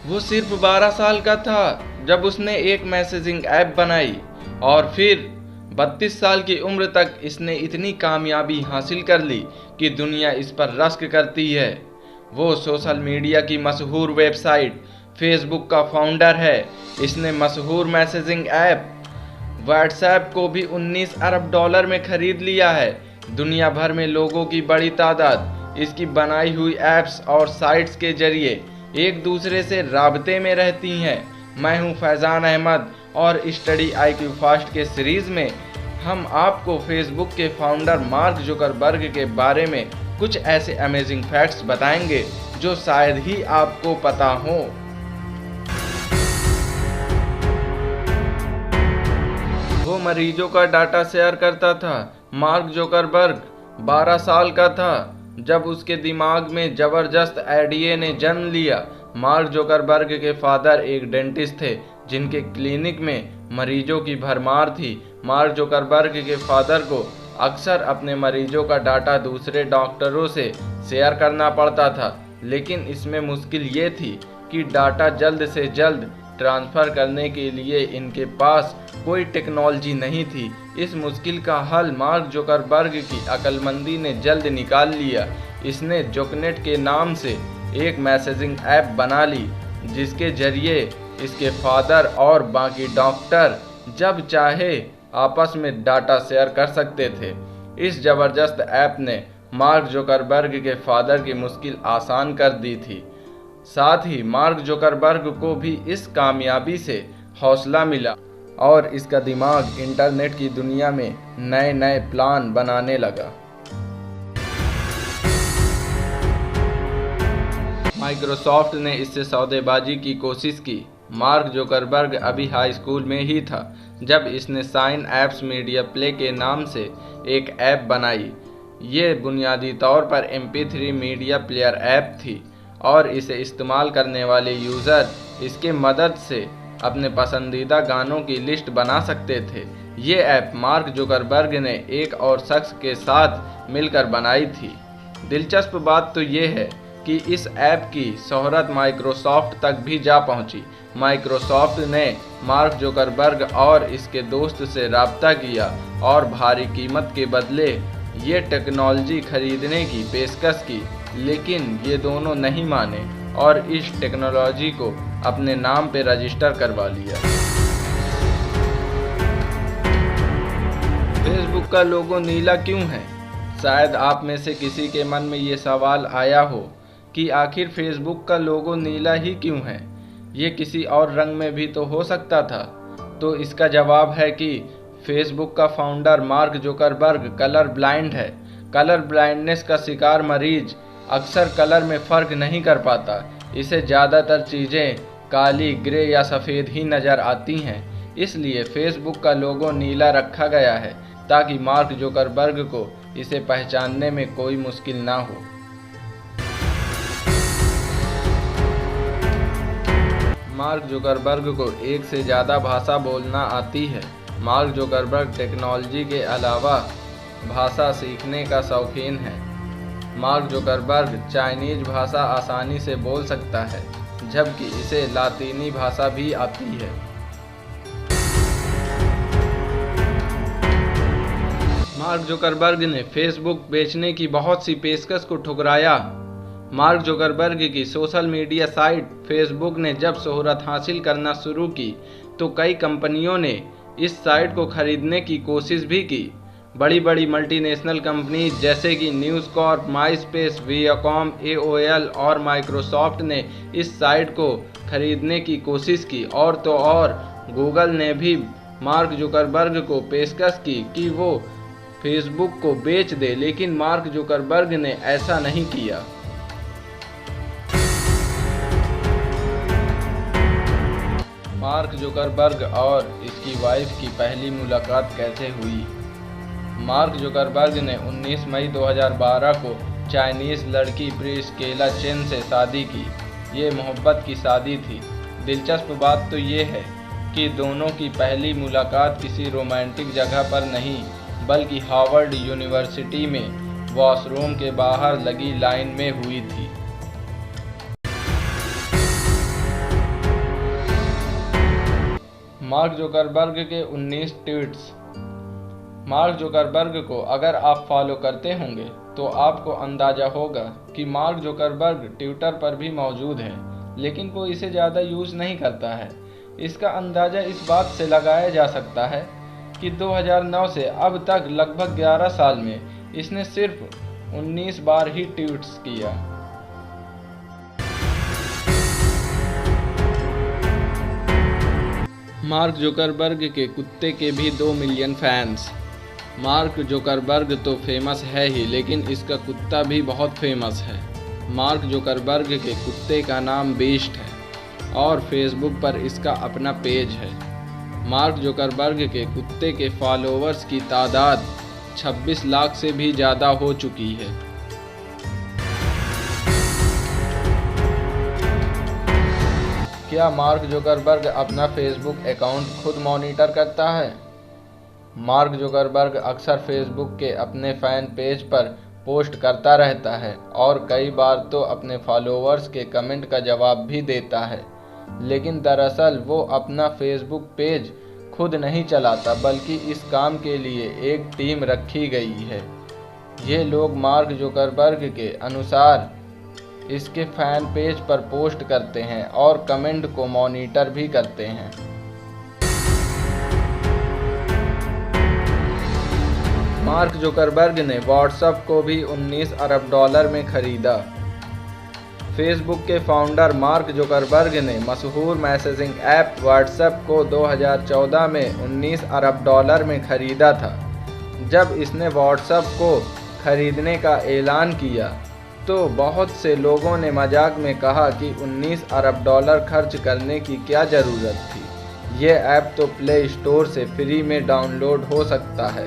वो सिर्फ 12 साल का था जब उसने एक मैसेजिंग ऐप बनाई और फिर 32 साल की उम्र तक इसने इतनी कामयाबी हासिल कर ली कि दुनिया इस पर रश्क करती है। वो सोशल मीडिया की मशहूर वेबसाइट फेसबुक का फाउंडर है। इसने मशहूर मैसेजिंग ऐप व्हाट्सएप को भी 19 अरब डॉलर में खरीद लिया है। दुनिया भर में लोगों की बड़ी तादाद इसकी बनाई हुई ऐप्स और साइट्स के जरिए एक दूसरे से राब्ते में रहती हैं। मैं हूं फैज़ान अहमद और स्टडी IQ फास्ट के सीरीज़ में हम आपको फेसबुक के फाउंडर मार्क जुकरबर्ग के बारे में कुछ ऐसे अमेजिंग फैक्ट्स बताएंगे जो शायद ही आपको पता हो। वो मरीजों का डाटा शेयर करता था। मार्क जुकरबर्ग 12 साल का था जब उसके दिमाग में जबरदस्त आइडिया ने जन्म लिया। मार्क जुकरबर्ग के फादर एक डेंटिस्ट थे जिनके क्लिनिक में मरीजों की भरमार थी। मार्क जुकरबर्ग के फादर को अक्सर अपने मरीजों का डाटा दूसरे डॉक्टरों से शेयर करना पड़ता था, लेकिन इसमें मुश्किल ये थी कि डाटा जल्द से जल्द ट्रांसफ़र करने के लिए इनके पास कोई टेक्नोलॉजी नहीं थी। इस मुश्किल का हल मार्क जुकरबर्ग की अक्लमंदी ने जल्द निकाल लिया। इसने जोकनेट के नाम से एक मैसेजिंग ऐप बना ली जिसके जरिए इसके फादर और बाकी डॉक्टर जब चाहे आपस में डाटा शेयर कर सकते थे। इस ज़बरदस्त ऐप ने मार्क जुकरबर्ग के फादर की मुश्किल आसान कर दी थी। साथ ही मार्क जुकरबर्ग को भी इस कामयाबी से हौसला मिला और इसका दिमाग इंटरनेट की दुनिया में नए नए प्लान बनाने लगा। माइक्रोसॉफ्ट ने इससे सौदेबाजी की कोशिश की। मार्क जुकरबर्ग अभी हाई स्कूल में ही था जब इसने साइन ऐप्स मीडिया प्ले के नाम से एक ऐप बनाई। ये बुनियादी तौर पर MP3 मीडिया प्लेयर ऐप थी और इसे इस्तेमाल करने वाले यूज़र इसके मदद से अपने पसंदीदा गानों की लिस्ट बना सकते थे। ये ऐप मार्क जुकरबर्ग ने एक और शख्स के साथ मिलकर बनाई थी। दिलचस्प बात तो ये है कि इस ऐप की शोहरत माइक्रोसॉफ्ट तक भी जा पहुंची। माइक्रोसॉफ्ट ने मार्क जुकरबर्ग और इसके दोस्त से राब्ता किया और भारी कीमत के बदले ये टेक्नोलॉजी खरीदने की पेशकश की, लेकिन ये दोनों नहीं माने और इस टेक्नोलॉजी को अपने नाम पे रजिस्टर करवा लिया। फेसबुक का लोगो नीला क्यों है? शायद आप में से किसी के मन में ये सवाल आया हो कि आखिर फेसबुक का लोगो नीला ही क्यों है? ये किसी और रंग में भी तो हो सकता था। तो इसका जवाब है कि फेसबुक का founder mark Zuckerberg colour blind है। कलर ब्लाइंडनेस का शिकार मरीज अक्सर कलर में फ़र्क नहीं कर पाता। इसे ज़्यादातर चीज़ें काली, ग्रे या सफ़ेद ही नज़र आती हैं। इसलिए फेसबुक का लोगो नीला रखा गया है ताकि मार्क जुकरबर्ग को इसे पहचानने में कोई मुश्किल ना हो। मार्क जुकरबर्ग को एक से ज़्यादा भाषा बोलना आती है। मार्क जुकरबर्ग टेक्नोलॉजी के अलावा भाषा सीखने का शौकीन है। मार्क जुकरबर्ग चाइनीज भाषा आसानी से बोल सकता है, जबकि इसे लातीनी भाषा भी आती है। मार्क जुकरबर्ग ने फेसबुक बेचने की बहुत सी पेशकश को ठुकराया। मार्क जुकरबर्ग की सोशल मीडिया साइट फेसबुक ने जब शोहरत हासिल करना शुरू की तो कई कंपनियों ने इस साइट को खरीदने की कोशिश भी की। बड़ी बड़ी मल्टीनेशनल कंपनीज जैसे कि न्यूज़ कॉर्प, माईस्पेस, वियाकॉम, AOL और माइक्रोसॉफ्ट ने इस साइट को खरीदने की कोशिश की और तो और गूगल ने भी मार्क जुकरबर्ग को पेशकश की कि वो फेसबुक को बेच दे, लेकिन मार्क जुकरबर्ग ने ऐसा नहीं किया। मार्क जुकरबर्ग और इसकी वाइफ की पहली मुलाकात कैसे हुई? मार्क जुकरबर्ग ने 19 मई 2012 को चाइनीज़ लड़की प्रिस्केला चेन से शादी की। ये मोहब्बत की शादी थी। दिलचस्प बात तो ये है कि दोनों की पहली मुलाकात किसी रोमांटिक जगह पर नहीं बल्कि हार्वर्ड यूनिवर्सिटी में वॉशरूम के बाहर लगी लाइन में हुई थी। मार्क जुकरबर्ग के 19 ट्वीट्स। मार्क जुकरबर्ग को अगर आप फॉलो करते होंगे तो आपको अंदाजा होगा कि मार्क जुकरबर्ग ट्विटर पर भी मौजूद है, लेकिन वो इसे ज़्यादा यूज़ नहीं करता है। इसका अंदाज़ा इस बात से लगाया जा सकता है कि 2009 से अब तक लगभग 11 साल में इसने सिर्फ 19 बार ही ट्वीट्स किया। मार्क जुकरबर्ग के कुत्ते के भी 2 मिलियन फैंस। मार्क जुकरबर्ग तो फेमस है ही, लेकिन इसका कुत्ता भी बहुत फेमस है। मार्क जुकरबर्ग के कुत्ते का नाम बीस्ट है और फेसबुक पर इसका अपना पेज है। मार्क जुकरबर्ग के कुत्ते के फॉलोअर्स की तादाद 26 लाख से भी ज़्यादा हो चुकी है। क्या मार्क जुकरबर्ग अपना फेसबुक अकाउंट खुद मॉनिटर करता है? मार्क जुकरबर्ग अक्सर फेसबुक के अपने फैन पेज पर पोस्ट करता रहता है और कई बार तो अपने फॉलोअर्स के कमेंट का जवाब भी देता है, लेकिन दरअसल वो अपना फेसबुक पेज खुद नहीं चलाता, बल्कि इस काम के लिए एक टीम रखी गई है। ये लोग मार्क जुकरबर्ग के अनुसार इसके फैन पेज पर पोस्ट करते हैं और कमेंट को मॉनिटर भी करते हैं। मार्क जुकरबर्ग ने व्हाट्सएप को भी 19 अरब डॉलर में खरीदा। फेसबुक के फाउंडर मार्क जुकरबर्ग ने मशहूर मैसेजिंग ऐप व्हाट्सएप को 2014 में 19 अरब डॉलर में खरीदा था। जब इसने व्हाट्सएप को खरीदने का ऐलान किया तो बहुत से लोगों ने मजाक में कहा कि 19 अरब डॉलर खर्च करने की क्या ज़रूरत थी, ये ऐप तो प्ले स्टोर से फ्री में डाउनलोड हो सकता है।